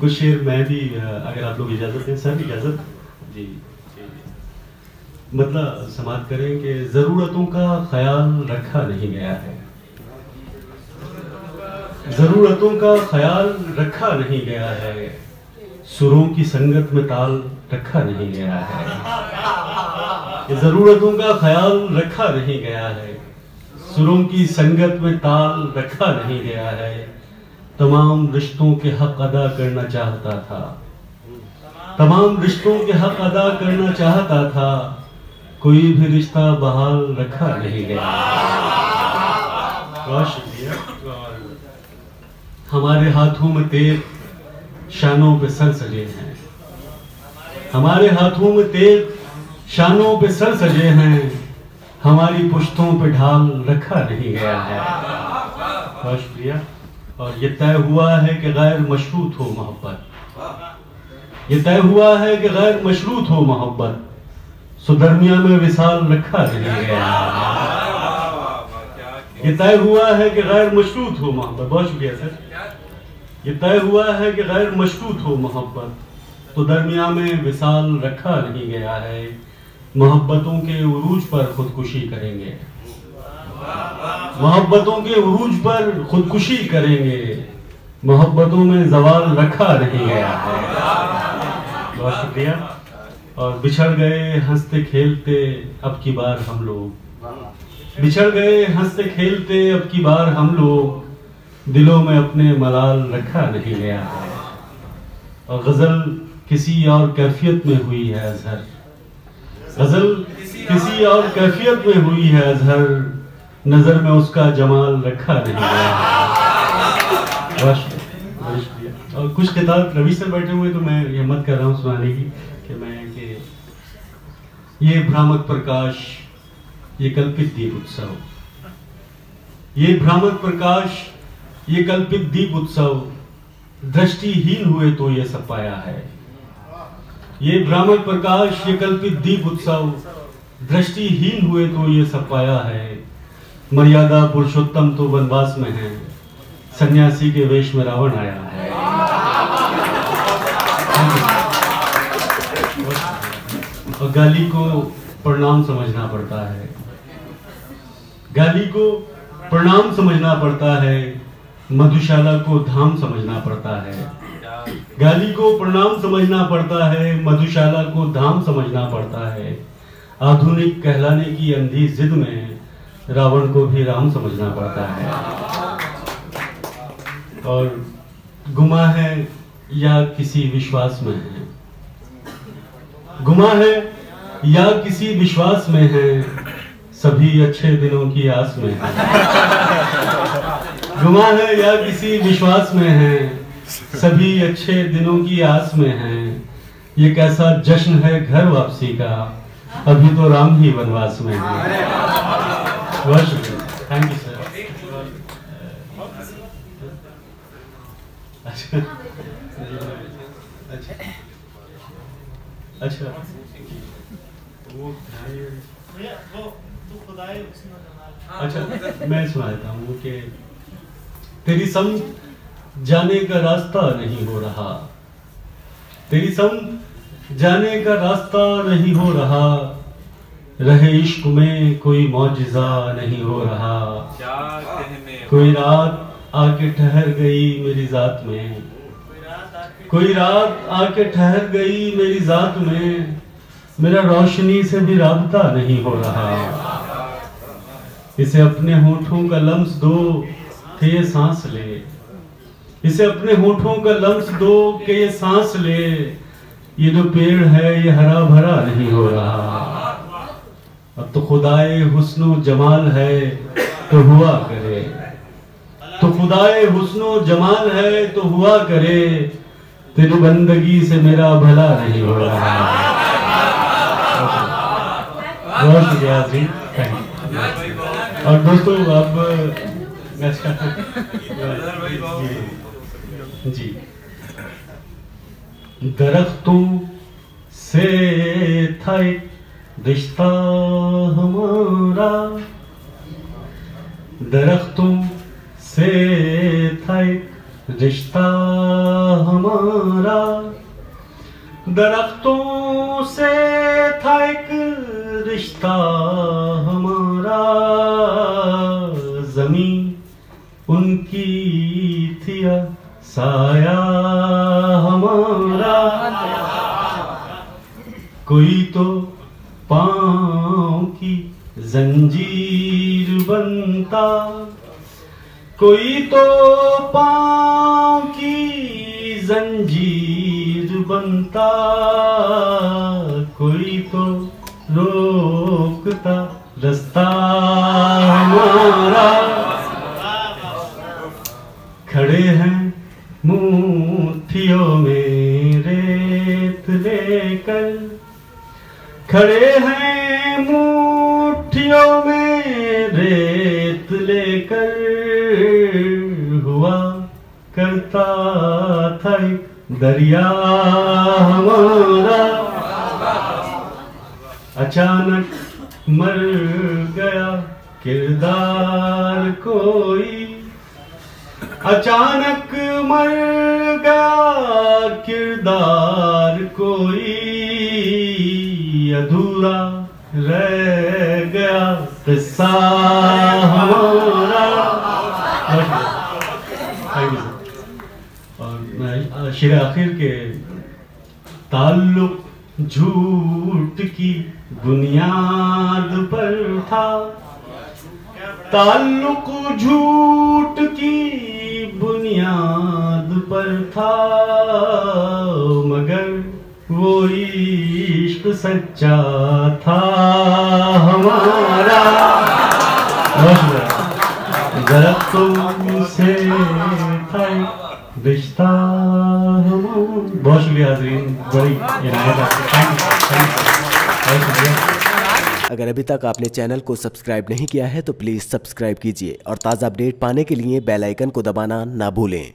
कुछ शेर मैं भी, अगर आप लोग इजाज़त दें सर, इजाज़त जी। मतलब समाप्त करें कि ज़रूरतों का ख्याल रखा नहीं गया है, ज़रूरतों का ख्याल रखा नहीं गया है, सुरों की संगत में ताल रखा नहीं गया है। ज़रूरतों का ख्याल रखा नहीं गया है, सुरों की संगत में ताल रखा नहीं गया है। तमाम रिश्तों के हक अदा करना चाहता था, तमाम रिश्तों के हक अदा करना चाहता था, कोई भी रिश्ता बहाल रखा नहीं गया। बहुत शुक्रिया। हमारे हाथों में तेल, शानों पे सर सजे हैं, हमारे हाथों में तेल, शानों पे सर सजे हैं, हमारी पुश्तों पे ढाल रखा नहीं गया है। बहुत शुक्रिया। और ये तय हुआ है कि गैर मशरूत हो मोहब्बत, ये तय हुआ है कि गैर मशरूत हो मोहब्बत, सो दरमिया में विसाल रखा नहीं गया। ये तय हुआ है कि गैर मशरूत हो मोहब्बत, बहुत शुक्रिया सर। ये तय हुआ है कि गैर मशरूत हो मोहब्बत, तो दरमिया में विसाल रखा नहीं गया है। मोहब्बतों के उरूज पर खुदकुशी करेंगे, मोहब्बतों के उरूज पर खुदकुशी करेंगे, मोहब्बतों में जवाल रखा नहीं गया है। बहुत शुक्रिया। और बिछड़ गए हंसते खेलते अब की बार हम लोग, बिछड़ गए हंसते खेलते अब की बार हम लोग, दिलों में अपने मलाल रखा नहीं गया है। और गजल किसी और कैफियत में हुई है अजहर, गजल किसी और कैफियत में हुई है अजहर, नजर में उसका जमाल रखा नहीं गया है। और कुछ किताब रवि सर बैठे हुए तो मैं हिम्मत कर रहा हूँ सुनाने की कि मैं कि ये भ्रामक प्रकाश, ये कल्पित दीप उत्सव, ये भ्रामक प्रकाश, ये कल्पित दीप उत्सव, दृष्टिहीन हुए तो ये सब पाया है। ये भ्रामक प्रकाश, ये कल्पित दीप उत्सव, दृष्टिहीन हुए तो ये सब पाया है। मर्यादा पुरुषोत्तम तो वनवास में है, सन्यासी के वेश में रावण आया है। और गाली को प्रणाम समझना पड़ता है, गाली को प्रणाम समझना पड़ता है, मधुशाला को धाम समझना पड़ता है। गाली को प्रणाम समझना पड़ता है, मधुशाला को धाम समझना पड़ता है। आधुनिक कहलाने की अंधी जिद में रावण को भी राम समझना पड़ता है। और गुमा है या किसी विश्वास में है, गुमा है या किसी विश्वास में है, सभी अच्छे दिनों की आस में है। गुमा है या किसी विश्वास में है, सभी अच्छे दिनों की आस में है। ये कैसा जश्न है घर वापसी का, अभी तो राम ही वनवास में है। बहुत शुक्रिया, थैंक यू सर। अच्छा अच्छा अच्छा, मैं सुना देता हूँ कि तेरी समझ जाने का रास्ता नहीं हो रहा, तेरी समझ जाने का रास्ता नहीं हो रहा, रहे इश्क में कोई मौजिज़ा नहीं हो रहा। कोई रात आके ठहर गई मेरी जात में, कोई रात आके ठहर गई मेरी जात में, मेरा रोशनी से भी राबता नहीं हो रहा। इसे अपने होठों का लम्स दो कि ये सांस ले, इसे अपने होठों का लम्स दो कि ये सांस ले, ये जो पेड़ है ये हरा भरा नहीं हो रहा। अब तो खुदाए हुस्नो जमाल है तो हुआ करे, तो खुदाए हुस्नो जमाल है तो हुआ करे, तेरी बंदगी से मेरा भला नहीं हो रहा। बहुत शुक्रिया जी। और दोस्तों अब जी, दरख्तों से था एक रिश्ता हमारा, दरख्तों से था एक रिश्ता हमारा, हमारा, दरख्तों से था एक रिश्ता हमारा, जमीन उनकी थी साया हमारा। कोई तो पाँव की जंजीर बनता, कोई तो पाँव की जंजीर बनता, कोई तो रोकता रास्ता हमारा। खड़े हैं मुट्ठियों में रेत लेकर, खड़े हैं मुट्ठियों में रेत लेकर, हुआ करता था एक दरिया हमारा। अचानक मर गया किरदार कोई, अचानक मर गया किरदार कोई, अधूरा रह गया किस्सा हमारा। और मैं शेर आखिर के, ताल्लुक झूठ की बुनियाद पर था, ताल्लुक झूठ की बुनियाद पर था, मगर वो इश्क सच्चा था हमारा। जरा तुमसे था रिश्ता हमारा। बहुत शुक्रिया हाज़रीन, बड़ी इनायत आपकी। अगर अभी तक आपने चैनल को सब्सक्राइब नहीं किया है तो प्लीज़ सब्सक्राइब कीजिए और ताज़ा अपडेट पाने के लिए बेल आइकन को दबाना ना भूलें।